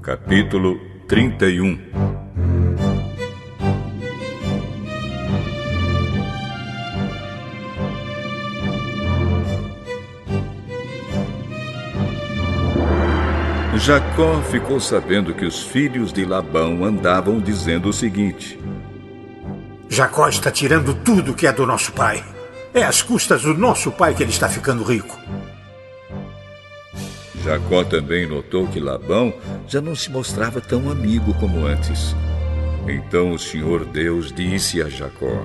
Capítulo 31. Jacó ficou sabendo que os filhos de Labão andavam dizendo o seguinte: Jacó está tirando tudo que é do nosso pai. É às custas do nosso pai que ele está ficando rico. Jacó também notou que Labão já não se mostrava tão amigo como antes. Então o Senhor Deus disse a Jacó: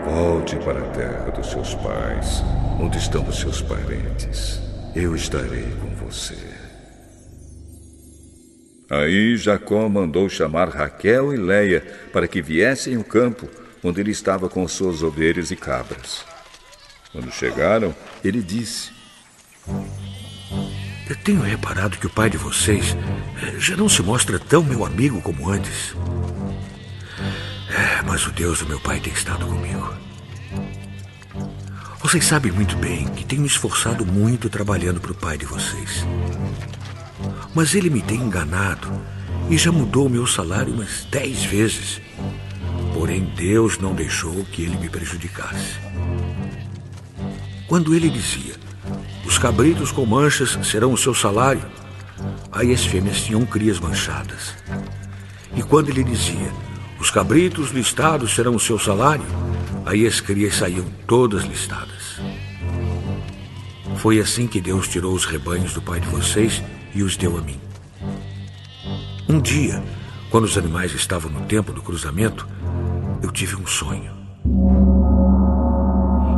volte para a terra dos seus pais, onde estão os seus parentes. Eu estarei com você. Aí Jacó mandou chamar Raquel e Leia para que viessem ao campo, onde ele estava com suas ovelhas e cabras. Quando chegaram, ele disse: eu tenho reparado que o pai de vocês já não se mostra tão meu amigo como antes. Mas o Deus do meu pai tem estado comigo. Vocês sabem muito bem que tenho me esforçado muito trabalhando para o pai de vocês. Mas ele me tem enganado e já mudou o meu salário umas 10 vezes. Porém, Deus não deixou que ele me prejudicasse. Quando ele dizia: os cabritos com manchas serão o seu salário, aí as fêmeas tinham crias manchadas. E quando ele dizia: os cabritos listados serão o seu salário, aí as crias saíam todas listadas. Foi assim que Deus tirou os rebanhos do pai de vocês e os deu a mim. Um dia, quando os animais estavam no tempo do cruzamento, eu tive um sonho.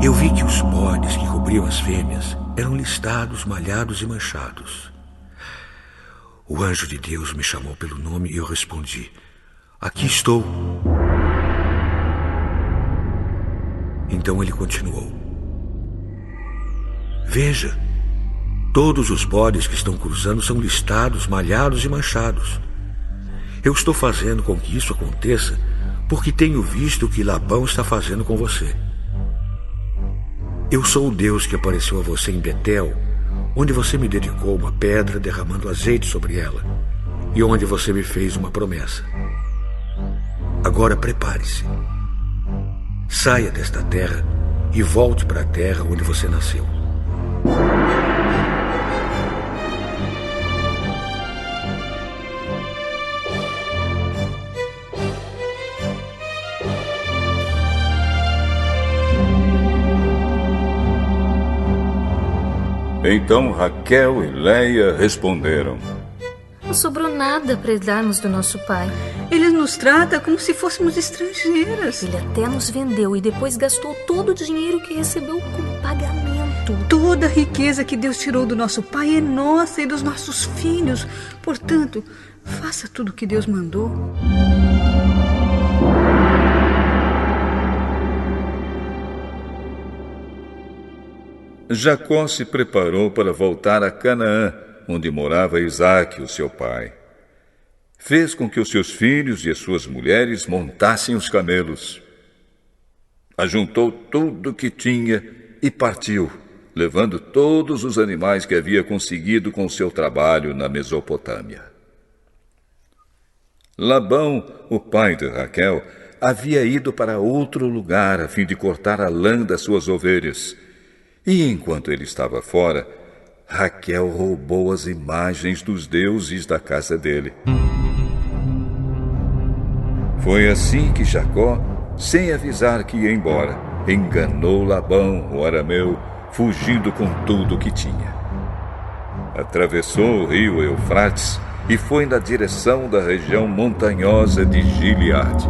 Eu vi que os bodes que cobriam as fêmeas eram listados, malhados e manchados. O anjo de Deus me chamou pelo nome e eu respondi: aqui estou. Então ele continuou: veja, todos os bodes que estão cruzando são listados, malhados e manchados. Eu estou fazendo com que isso aconteça porque tenho visto o que Labão está fazendo com você. Eu sou o Deus que apareceu a você em Betel, onde você me dedicou uma pedra derramando azeite sobre ela, e onde você me fez uma promessa. Agora prepare-se. Saia desta terra e volte para a terra onde você nasceu. Então Raquel e Leia responderam: não sobrou nada para darmos do nosso pai. Ele nos trata como se fôssemos estrangeiras. Ele até nos vendeu e depois gastou todo o dinheiro que recebeu como pagamento. Toda a riqueza que Deus tirou do nosso pai é nossa e dos nossos filhos. Portanto, faça tudo o que Deus mandou. Jacó se preparou para voltar a Canaã, onde morava Isaque, o seu pai. Fez com que os seus filhos e as suas mulheres montassem os camelos. Ajuntou tudo o que tinha e partiu, levando todos os animais que havia conseguido com seu trabalho na Mesopotâmia. Labão, o pai de Raquel, havia ido para outro lugar a fim de cortar a lã das suas ovelhas. E enquanto ele estava fora, Raquel roubou as imagens dos deuses da casa dele. Foi assim que Jacó, sem avisar que ia embora, enganou Labão, o arameu, fugindo com tudo o que tinha. Atravessou o rio Eufrates e foi na direção da região montanhosa de Gileade.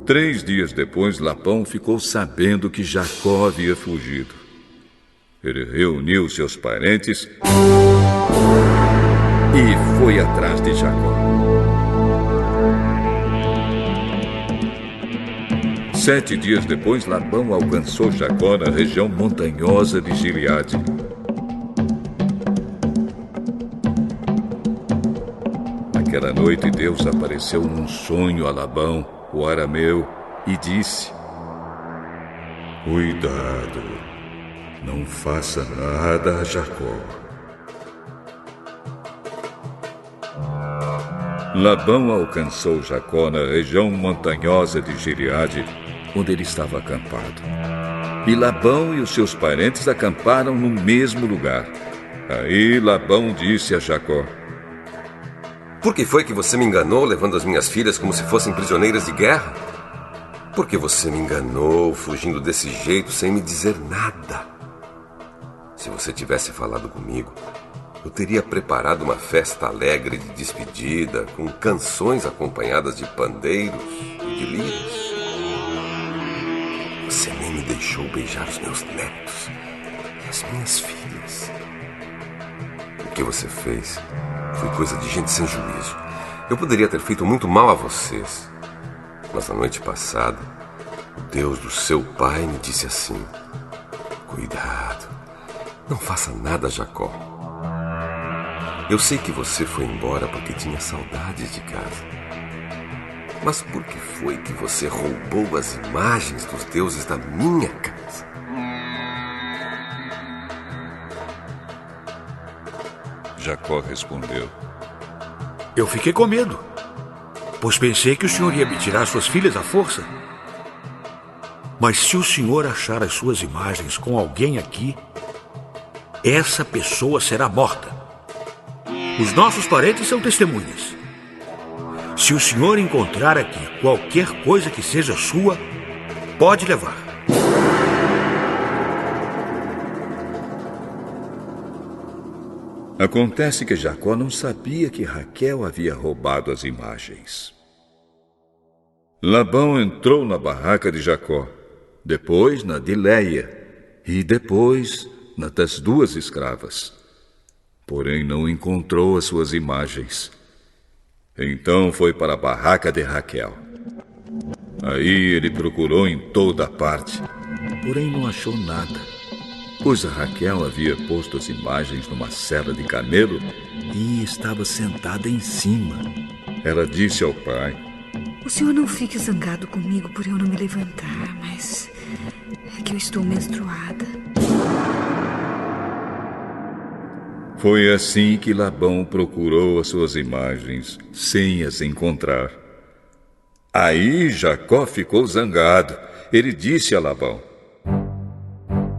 Três dias depois, Labão ficou sabendo que Jacó havia fugido. Ele reuniu seus parentes e foi atrás de Jacó. 7 dias depois, Labão alcançou Jacó na região montanhosa de Gileade. Naquela noite, Deus apareceu num sonho a Labão, o arameu, e disse: cuidado, Não faça nada a Jacó. Labão alcançou Jacó na região montanhosa de Gileade, onde ele estava acampado. E Labão e os seus parentes acamparam no mesmo lugar. Aí Labão disse a Jacó: Por que foi que você me enganou, levando as minhas filhas como se fossem prisioneiras de guerra? Por que você me enganou, fugindo desse jeito, sem me dizer nada? Se você tivesse falado comigo, eu teria preparado uma festa alegre de despedida, com canções acompanhadas de pandeiros e de liras. Você nem me deixou beijar os meus netos e as minhas filhas. O que você fez foi coisa de gente sem juízo. Eu poderia ter feito muito mal a vocês. Mas na noite passada, o Deus do seu pai me disse assim: Cuidado, não faça nada, Jacó. Eu sei que você foi embora porque tinha saudades de casa. Mas por que foi que você roubou as imagens dos deuses da minha casa? Jacó respondeu: Eu fiquei com medo, pois pensei que o senhor ia me tirar suas filhas à força. Mas se o senhor achar as suas imagens com alguém aqui, essa pessoa será morta. Os nossos parentes são testemunhas. Se o senhor encontrar aqui qualquer coisa que seja sua, pode levar. Acontece que Jacó não sabia que Raquel havia roubado as imagens. Labão entrou na barraca de Jacó, depois na de Leia e depois na das duas escravas. Porém não encontrou as suas imagens. Então foi para a barraca de Raquel. Aí ele procurou em toda parte, porém não achou nada, pois a Raquel havia posto as imagens numa sela de camelo e estava sentada em cima. Ela disse ao pai: O senhor não fique zangado comigo por eu não me levantar, mas é que eu estou menstruada. Foi assim que Labão procurou as suas imagens, sem as encontrar. Aí Jacó ficou zangado. Ele disse a Labão: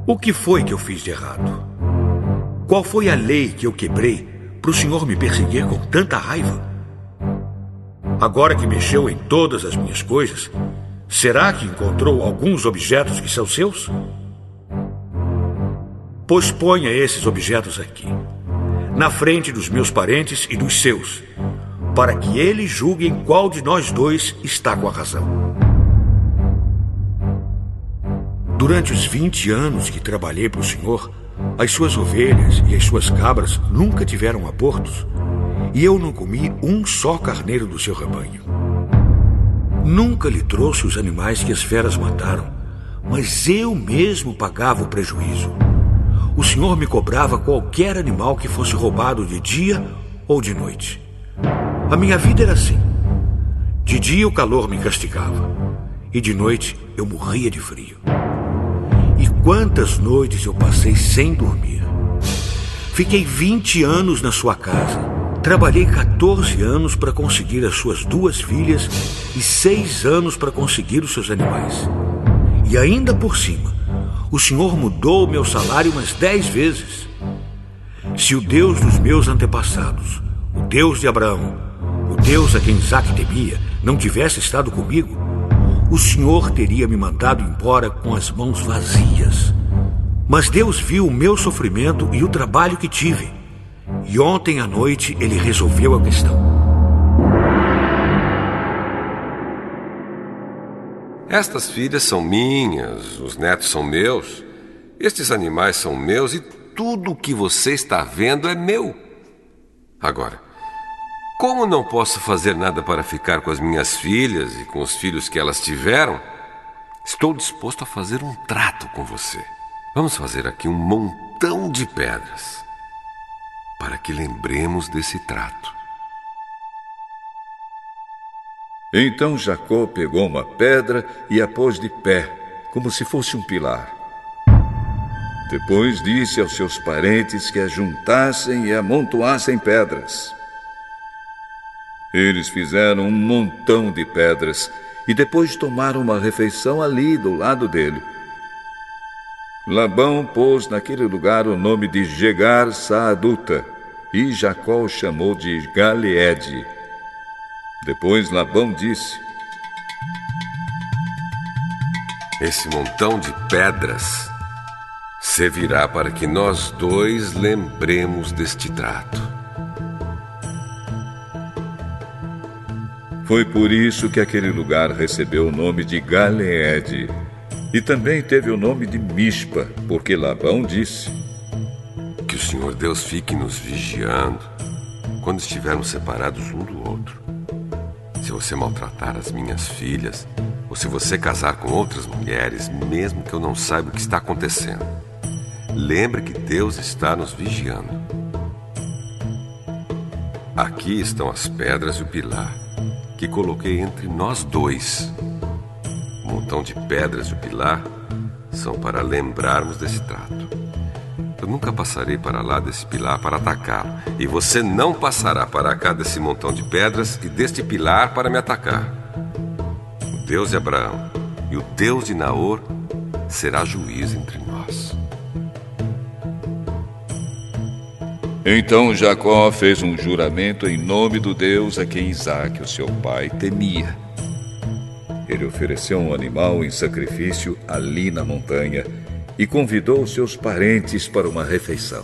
O que foi que eu fiz de errado? Qual foi a lei que eu quebrei para o senhor me perseguir com tanta raiva? Agora que mexeu em todas as minhas coisas, será que encontrou alguns objetos que são seus? Pois ponha esses objetos aqui, na frente dos meus parentes e dos seus, para que eles julguem qual de nós dois está com a razão. Durante os 20 anos que trabalhei para o senhor, as suas ovelhas e as suas cabras nunca tiveram abortos, e eu não comi um só carneiro do seu rebanho. Nunca lhe trouxe os animais que as feras mataram, mas eu mesmo pagava o prejuízo. O senhor me cobrava qualquer animal que fosse roubado de dia ou de noite. A minha vida era assim. De dia o calor me castigava, e de noite eu morria de frio. E quantas noites eu passei sem dormir. Fiquei 20 anos na sua casa. Trabalhei 14 anos para conseguir as suas 2 filhas e 6 anos para conseguir os seus animais. E ainda por cima, o senhor mudou o meu salário umas 10 vezes. Se o Deus dos meus antepassados, o Deus de Abraão, o Deus a quem Isaque temia, não tivesse estado comigo, o senhor teria me mandado embora com as mãos vazias. Mas Deus viu o meu sofrimento e o trabalho que tive. E ontem à noite ele resolveu a questão. Estas filhas são minhas, os netos são meus, estes animais são meus e tudo o que você está vendo é meu. Agora, como não posso fazer nada para ficar com as minhas filhas e com os filhos que elas tiveram, estou disposto a fazer um trato com você. Vamos fazer aqui um montão de pedras para que lembremos desse trato. Então Jacó pegou uma pedra e a pôs de pé, como se fosse um pilar. Depois disse aos seus parentes que ajuntassem e amontoassem pedras. Eles fizeram um montão de pedras e depois tomaram uma refeição ali do lado dele. Labão pôs naquele lugar o nome de Jegar Saaduta e Jacó o chamou de Galeede. Depois Labão disse: Esse montão de pedras servirá para que nós dois lembremos deste trato. Foi por isso que aquele lugar recebeu o nome de Galeede. E também teve o nome de Mispa, porque Labão disse: Que o Senhor Deus fique nos vigiando quando estivermos separados um do outro. Se você maltratar as minhas filhas, ou se você casar com outras mulheres, mesmo que eu não saiba o que está acontecendo, lembre que Deus está nos vigiando. Aqui estão as pedras e o pilar que coloquei entre nós dois. O montão de pedras e o pilar são para lembrarmos desse trato. Eu nunca passarei para lá desse pilar para atacá-lo, e você não passará para cá desse montão de pedras e deste pilar para me atacar. O Deus de Abraão e o Deus de Naor será juiz entre nós. Então Jacó fez um juramento em nome do Deus a quem Isaque, o seu pai, temia. Ele ofereceu um animal em sacrifício ali na montanha e convidou seus parentes para uma refeição.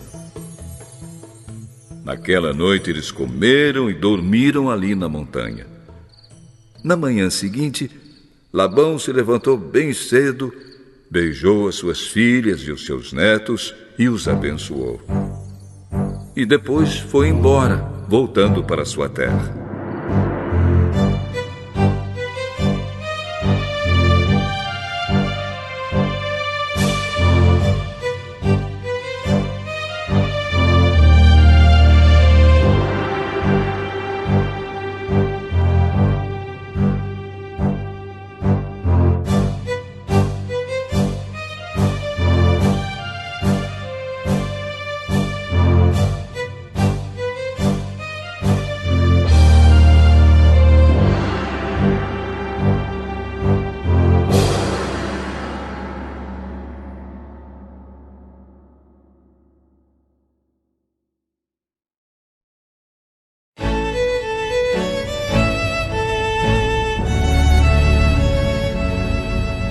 Naquela noite eles comeram e dormiram ali na montanha. Na manhã seguinte, Labão se levantou bem cedo, beijou as suas filhas e os seus netos e os abençoou. E depois foi embora, voltando para sua terra.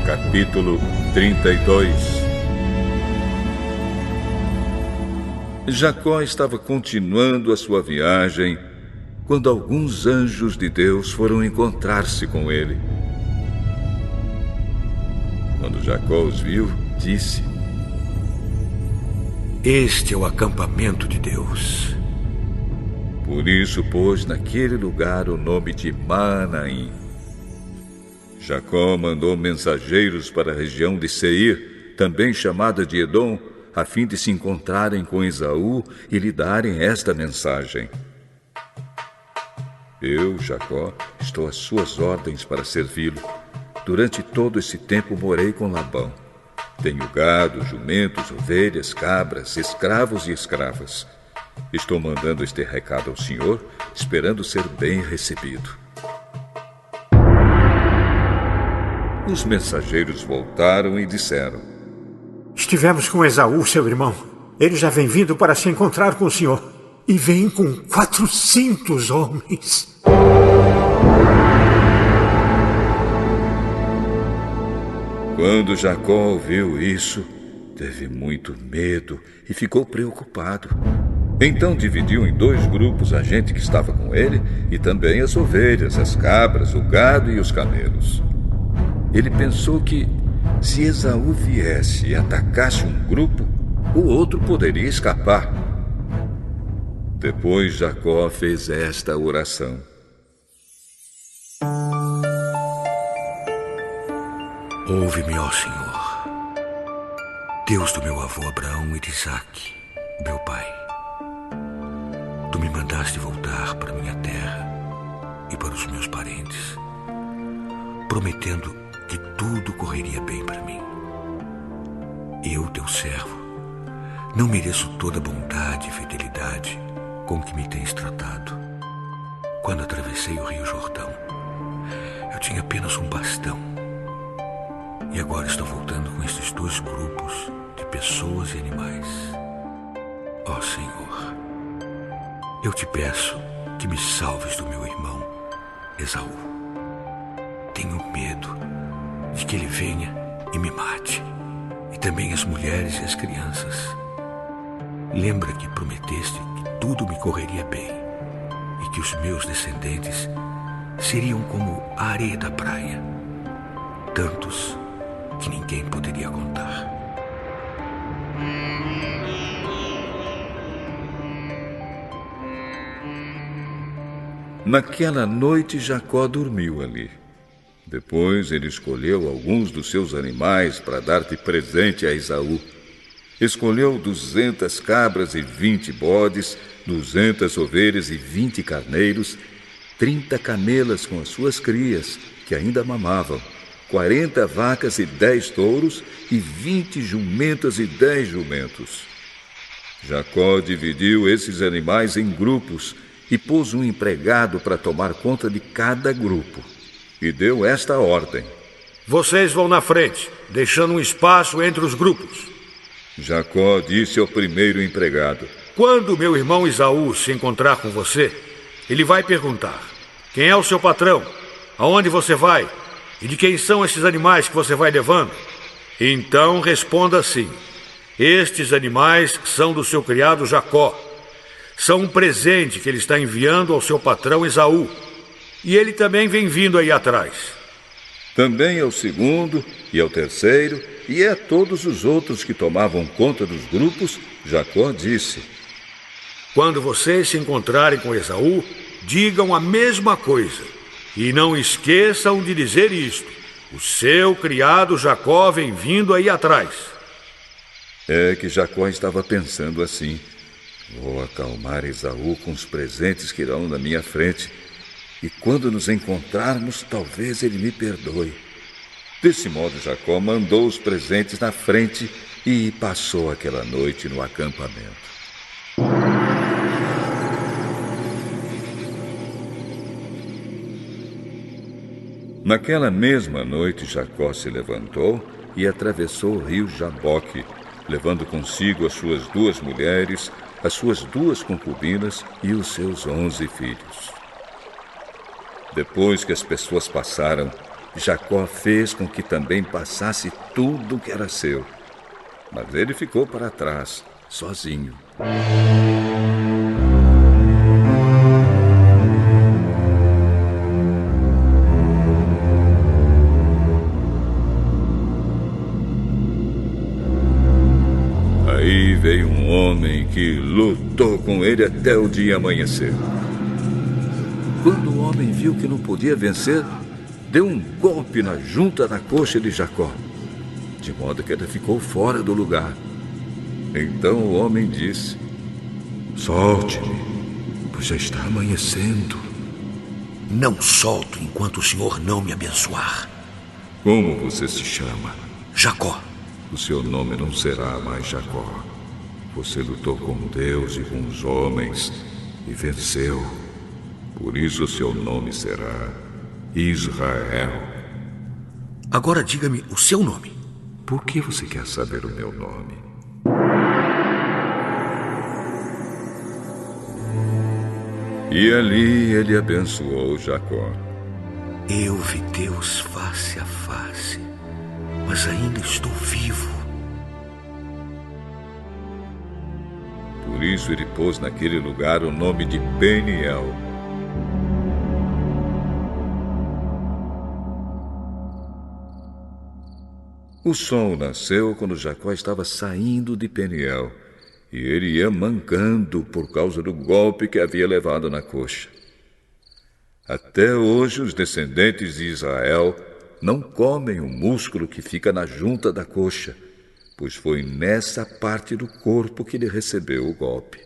Capítulo 32. Jacó estava continuando a sua viagem quando alguns anjos de Deus foram encontrar-se com ele. Quando Jacó os viu, disse: Este é o acampamento de Deus. Por isso pôs naquele lugar o nome de Maanaim. Jacó mandou mensageiros para a região de Seir, também chamada de Edom, a fim de se encontrarem com Esaú e lhe darem esta mensagem: Eu, Jacó, estou às suas ordens para servi-lo. Durante todo esse tempo morei com Labão. Tenho gado, jumentos, ovelhas, cabras, escravos e escravas. Estou mandando este recado ao Senhor, esperando ser bem recebido. Os mensageiros voltaram e disseram: Estivemos com Esaú, seu irmão. Ele já vem vindo para se encontrar com o senhor. E vem com 400 homens. Quando Jacó ouviu isso, teve muito medo e ficou preocupado. Então dividiu em 2 grupos a gente que estava com ele e também as ovelhas, as cabras, o gado e os camelos. Ele pensou que, se Esaú viesse e atacasse um grupo, o outro poderia escapar. Depois Jacó fez esta oração: Ouve-me, ó Senhor, Deus do meu avô Abraão e de Isaque, meu pai. Tu me mandaste voltar para minha terra e para os meus parentes, prometendo que tudo correria bem para mim. Eu, teu servo, Não mereço toda a bondade e fidelidade com que me tens tratado. Quando atravessei o Rio Jordão, eu tinha apenas um bastão. E agora estou voltando com estes 2 grupos de pessoas e animais. Ó Senhor, eu te peço que me salves do meu irmão Esaú. Tenho medo de que ele venha e me mate, e também as mulheres e as crianças. Lembra que prometeste que tudo me correria bem e que os meus descendentes seriam como a areia da praia, tantos que ninguém poderia contar. Naquela noite, Jacó dormiu ali. Depois ele escolheu alguns dos seus animais para dar de presente a Esaú. Escolheu 200 cabras e 20 bodes, 200 ovelhas e 20 carneiros, 30 camelas com as suas crias, que ainda mamavam, 40 vacas e 10 touros, e 20 jumentas e 10 jumentos. Jacó dividiu esses animais em grupos e pôs um empregado para tomar conta de cada grupo. E deu esta ordem: vocês vão na frente, deixando um espaço entre os grupos. Jacó disse ao primeiro empregado: quando meu irmão Esaú se encontrar com você, ele vai perguntar: quem é o seu patrão? Aonde você vai? E de quem são esses animais que você vai levando? Então responda assim: estes animais são do seu criado Jacó. São um presente que ele está enviando ao seu patrão Esaú. E ele também vem vindo aí atrás. Também ao segundo e ao terceiro e a todos os outros que tomavam conta dos grupos, Jacó disse: quando vocês se encontrarem com Esaú, digam a mesma coisa. E não esqueçam de dizer isto: o seu criado Jacó vem vindo aí atrás. É que Jacó estava pensando assim: vou acalmar Esaú com os presentes que irão na minha frente, e quando nos encontrarmos, talvez ele me perdoe. Desse modo, Jacó mandou os presentes na frente e passou aquela noite no acampamento. Naquela mesma noite, Jacó se levantou e atravessou o rio Jaboque, levando consigo as suas 2 mulheres, as suas 2 concubinas e os seus 11 filhos. Depois que as pessoas passaram, Jacó fez com que também passasse tudo que era seu. Mas ele ficou para trás, sozinho. Aí veio um homem que lutou com ele até o dia amanhecer. Quando o homem viu que não podia vencer, deu um golpe na junta da coxa de Jacó, de modo que ela ficou fora do lugar. Então o homem disse: solte-me, pois já está amanhecendo. Não solto enquanto o senhor não me abençoar. Como você se chama? Jacó. O seu nome não será mais Jacó. Você lutou com Deus e com os homens e venceu. Por isso o seu nome será Israel. Agora diga-me o seu nome. Por que você quer saber o meu nome? E ali ele abençoou Jacó. Eu vi Deus face a face, mas ainda estou vivo. Por isso ele pôs naquele lugar o nome de Peniel. O sol nasceu quando Jacó estava saindo de Peniel, e ele ia mancando por causa do golpe que havia levado na coxa. Até hoje os descendentes de Israel não comem o músculo que fica na junta da coxa, pois foi nessa parte do corpo que ele recebeu o golpe.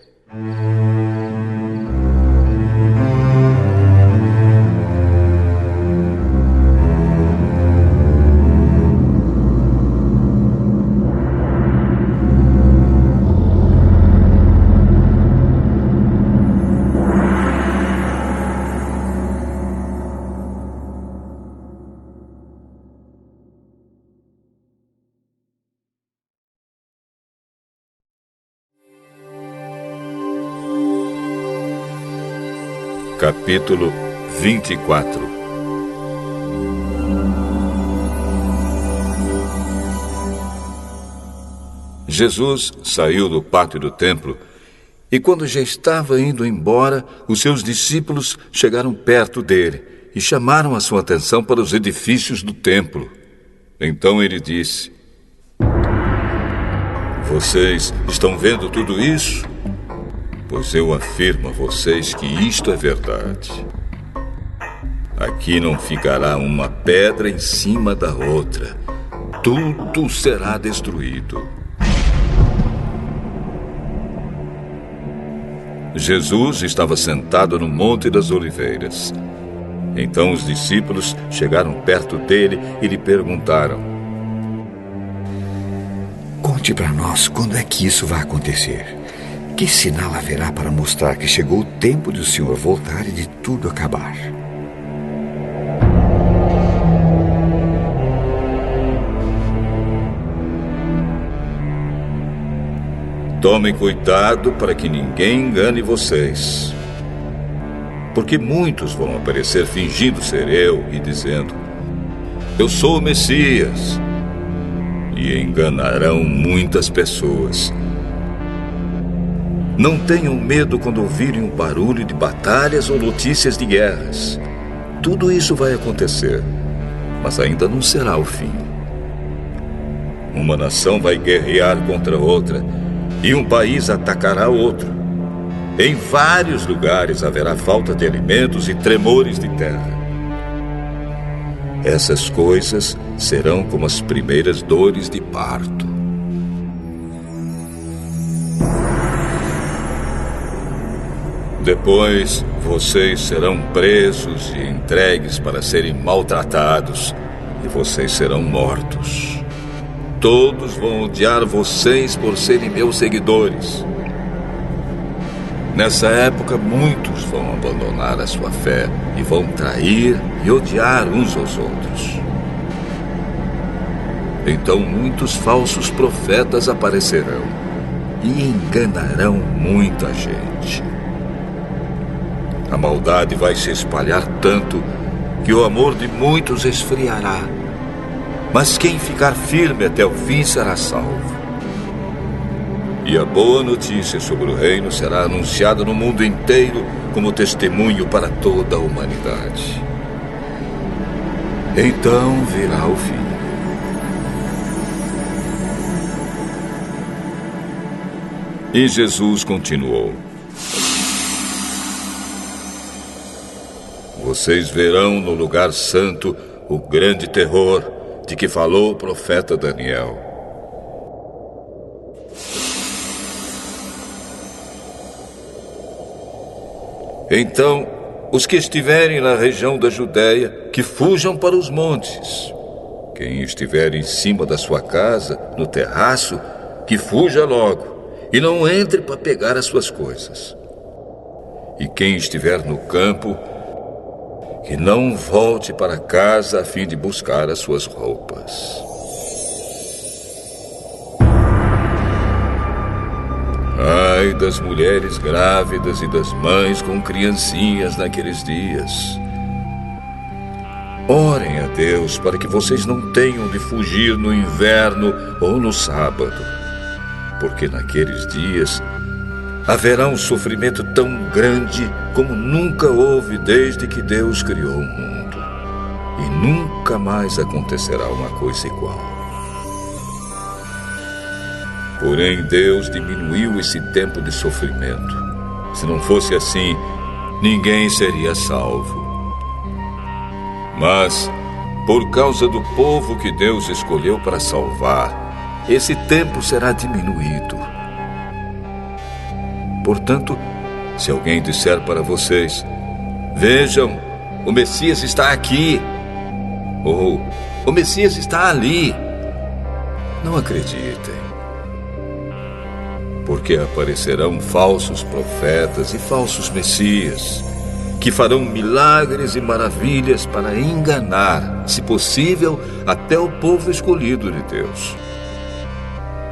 Capítulo 24. Jesus saiu do pátio do templo e, quando já estava indo embora, os seus discípulos chegaram perto dele e chamaram a sua atenção para os edifícios do templo. Então ele disse: "Vocês estão vendo tudo isso? Pois eu afirmo a vocês que isto é verdade. Aqui não ficará uma pedra em cima da outra. Tudo será destruído." Jesus estava sentado no Monte das Oliveiras. Então os discípulos chegaram perto dele e lhe perguntaram: "Conte para nós quando é que isso vai acontecer. Que sinal haverá para mostrar que chegou o tempo de o Senhor voltar e de tudo acabar?" "Tomem cuidado para que ninguém engane vocês. Porque muitos vão aparecer fingindo ser eu e dizendo: 'Eu sou o Messias.' E enganarão muitas pessoas. Não tenham medo quando ouvirem um barulho de batalhas ou notícias de guerras. Tudo isso vai acontecer, mas ainda não será o fim. Uma nação vai guerrear contra outra e um país atacará outro. Em vários lugares haverá falta de alimentos e tremores de terra. Essas coisas serão como as primeiras dores de parto. Depois, vocês serão presos e entregues para serem maltratados, e vocês serão mortos. Todos vão odiar vocês por serem meus seguidores. Nessa época, muitos vão abandonar a sua fé e vão trair e odiar uns aos outros. Então, muitos falsos profetas aparecerão e enganarão muita gente. A maldade vai se espalhar tanto que o amor de muitos esfriará. Mas quem ficar firme até o fim será salvo. E a boa notícia sobre o reino será anunciada no mundo inteiro como testemunho para toda a humanidade. Então virá o fim. E Jesus continuou: Vocês verão no lugar santo o grande terror de que falou o profeta Daniel. Então, os que estiverem na região da Judéia, que fujam para os montes. Quem estiver em cima da sua casa, no terraço, que fuja logo, e não entre para pegar as suas coisas. E quem estiver no campo, que não volte para casa a fim de buscar as suas roupas. Ai das mulheres grávidas e das mães com criancinhas naqueles dias. Orem a Deus para que vocês não tenham de fugir no inverno ou no sábado, porque naqueles dias haverá um sofrimento tão grande como nunca houve desde que Deus criou o mundo. E nunca mais acontecerá uma coisa igual. Porém, Deus diminuiu esse tempo de sofrimento. Se não fosse assim, ninguém seria salvo. Mas, por causa do povo que Deus escolheu para salvar, esse tempo será diminuído. Portanto, se alguém disser para vocês: vejam, o Messias está aqui, ou o Messias está ali, não acreditem. Porque aparecerão falsos profetas e falsos messias, que farão milagres e maravilhas para enganar, se possível, até o povo escolhido de Deus.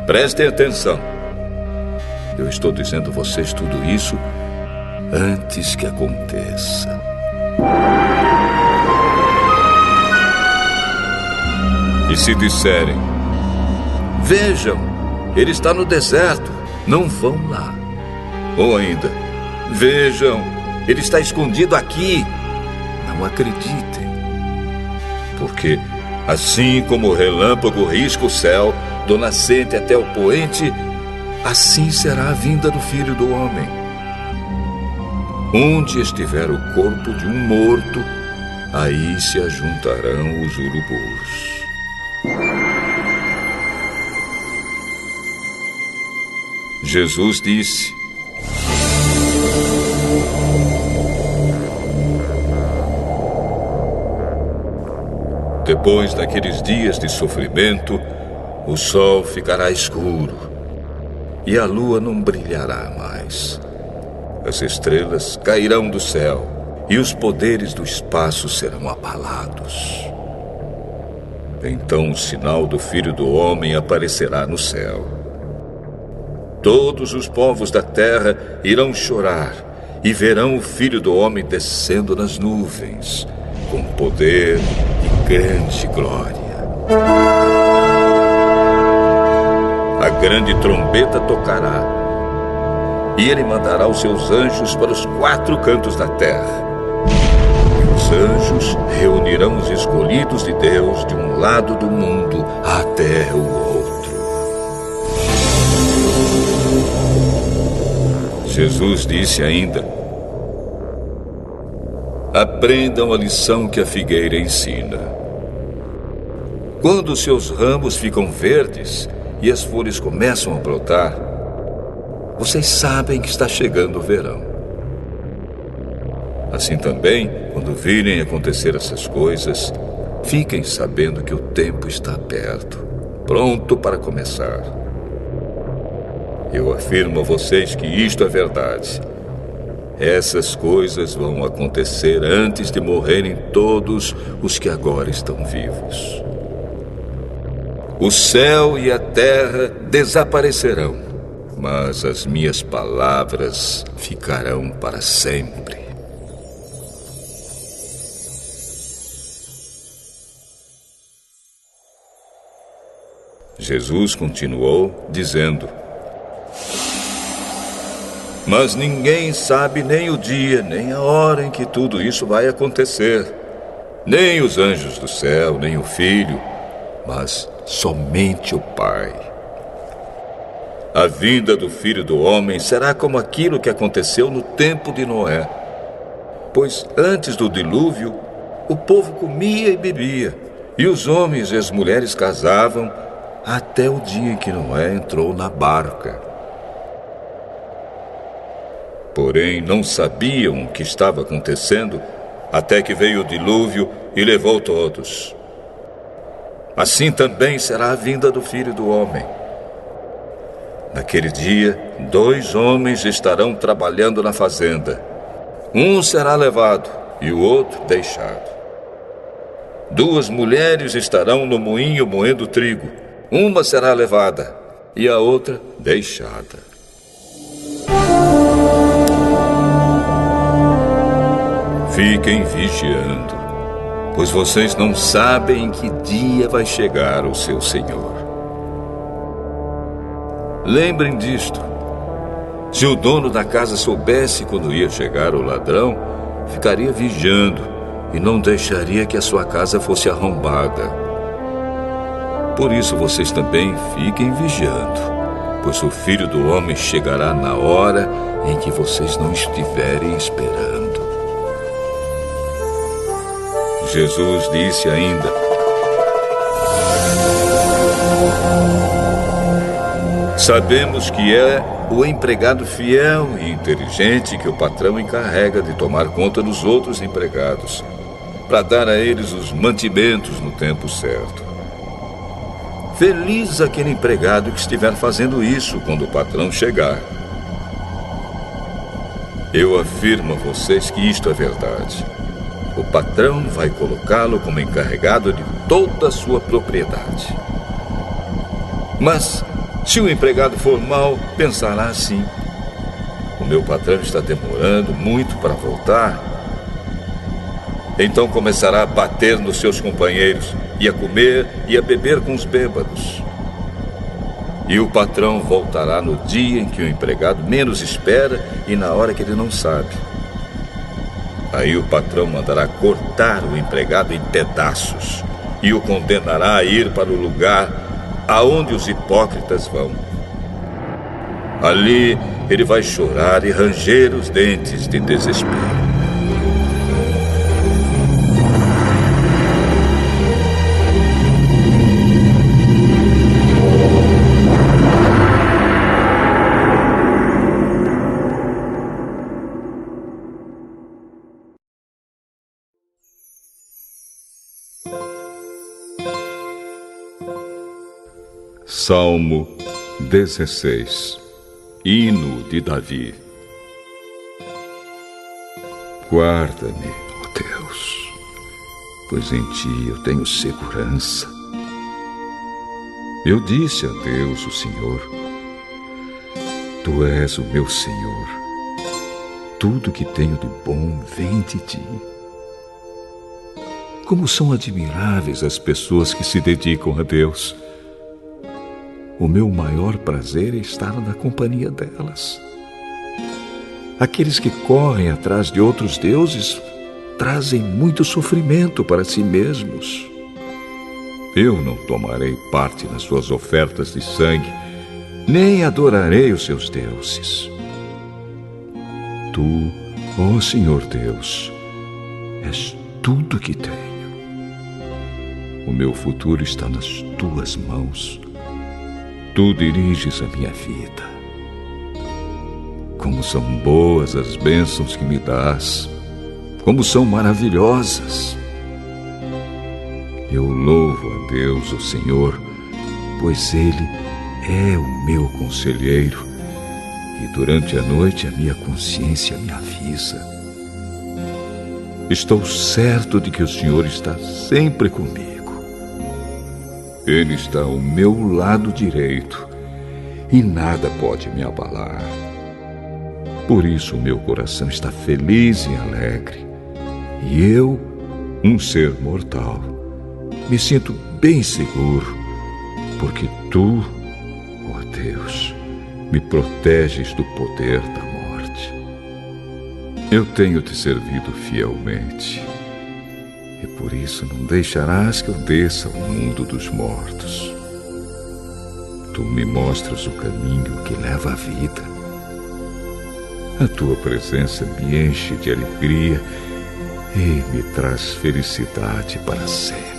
Prestem atenção. Eu estou dizendo a vocês tudo isso antes que aconteça. E se disserem: vejam, ele está no deserto, não vão lá. Ou ainda: vejam, ele está escondido aqui, não acreditem. Porque assim como o relâmpago risca o céu, do nascente até o poente, assim será a vinda do Filho do Homem. Onde estiver o corpo de um morto, aí se ajuntarão os urubus. Jesus disse: depois daqueles dias de sofrimento, o sol ficará escuro e a lua não brilhará mais. As estrelas cairão do céu e os poderes do espaço serão abalados. Então o sinal do Filho do Homem aparecerá no céu. Todos os povos da terra irão chorar e verão o Filho do Homem descendo nas nuvens, com poder e grande glória. A grande trombeta tocará, e ele mandará os seus anjos para os 4 cantos da terra. E os anjos reunirão os escolhidos de Deus de um lado do mundo até o outro. Jesus disse ainda: aprendam a lição que a figueira ensina. Quando os seus ramos ficam verdes e as folhas começam a brotar, vocês sabem que está chegando o verão. Assim também, quando virem acontecer essas coisas, fiquem sabendo que o tempo está perto, pronto para começar. Eu afirmo a vocês que isto é verdade. Essas coisas vão acontecer antes de morrerem todos os que agora estão vivos. O céu e a terra desaparecerão, mas as minhas palavras ficarão para sempre. Jesus continuou dizendo: mas ninguém sabe nem o dia, nem a hora em que tudo isso vai acontecer. Nem os anjos do céu, nem o Filho, mas somente o Pai. A vinda do Filho do Homem será como aquilo que aconteceu no tempo de Noé. Pois antes do dilúvio, o povo comia e bebia, e os homens e as mulheres casavam, até o dia em que Noé entrou na barca. Porém, não sabiam o que estava acontecendo, até que veio o dilúvio e levou todos. Assim também será a vinda do Filho do Homem. Naquele dia, 2 homens estarão trabalhando na fazenda. Um será levado e o outro deixado. 2 mulheres estarão no moinho moendo trigo. Uma será levada e a outra deixada. Fiquem vigiando, pois vocês não sabem em que dia vai chegar o seu Senhor. Lembrem disto. Se o dono da casa soubesse quando ia chegar o ladrão, ficaria vigiando e não deixaria que a sua casa fosse arrombada. Por isso vocês também fiquem vigiando, pois o Filho do Homem chegará na hora em que vocês não estiverem esperando. Jesus disse ainda: sabemos que é o empregado fiel e inteligente que o patrão encarrega de tomar conta dos outros empregados, para dar a eles os mantimentos no tempo certo. Feliz aquele empregado que estiver fazendo isso quando o patrão chegar. Eu afirmo a vocês que isto é verdade. O patrão vai colocá-lo como encarregado de toda a sua propriedade. Mas, se o empregado for mau, pensará assim: o meu patrão está demorando muito para voltar, então começará a bater nos seus companheiros, e a comer e a beber com os bêbados. E o patrão voltará no dia em que o empregado menos espera e na hora que ele não sabe. Aí o patrão mandará cortar o empregado em pedaços e o condenará a ir para o lugar aonde os hipócritas vão. Ali ele vai chorar e ranger os dentes de desespero. Salmo 16. Hino de Davi. Guarda-me, ó Deus, pois em ti eu tenho segurança. Eu disse a Deus, o Senhor: Tu és o meu Senhor. Tudo que tenho de bom vem de ti. Como são admiráveis as pessoas que se dedicam a Deus. O meu maior prazer é estar na companhia delas. Aqueles que correm atrás de outros deuses trazem muito sofrimento para si mesmos. Eu não tomarei parte nas suas ofertas de sangue, nem adorarei os seus deuses. Tu, ó Senhor Deus, és tudo que tenho. O meu futuro está nas tuas mãos. Tu diriges a minha vida. Como são boas as bênçãos que me dás, como são maravilhosas. Eu louvo a Deus, o Senhor, pois Ele é o meu conselheiro, e durante a noite a minha consciência me avisa. Estou certo de que o Senhor está sempre comigo. Ele está ao meu lado direito e nada pode me abalar. Por isso o meu coração está feliz e alegre. E eu, um ser mortal, me sinto bem seguro, porque tu, ó Deus, me proteges do poder da morte. Eu tenho te servido fielmente. E por isso não deixarás que eu desça ao mundo dos mortos. Tu me mostras o caminho que leva à vida. A tua presença me enche de alegria e me traz felicidade para sempre.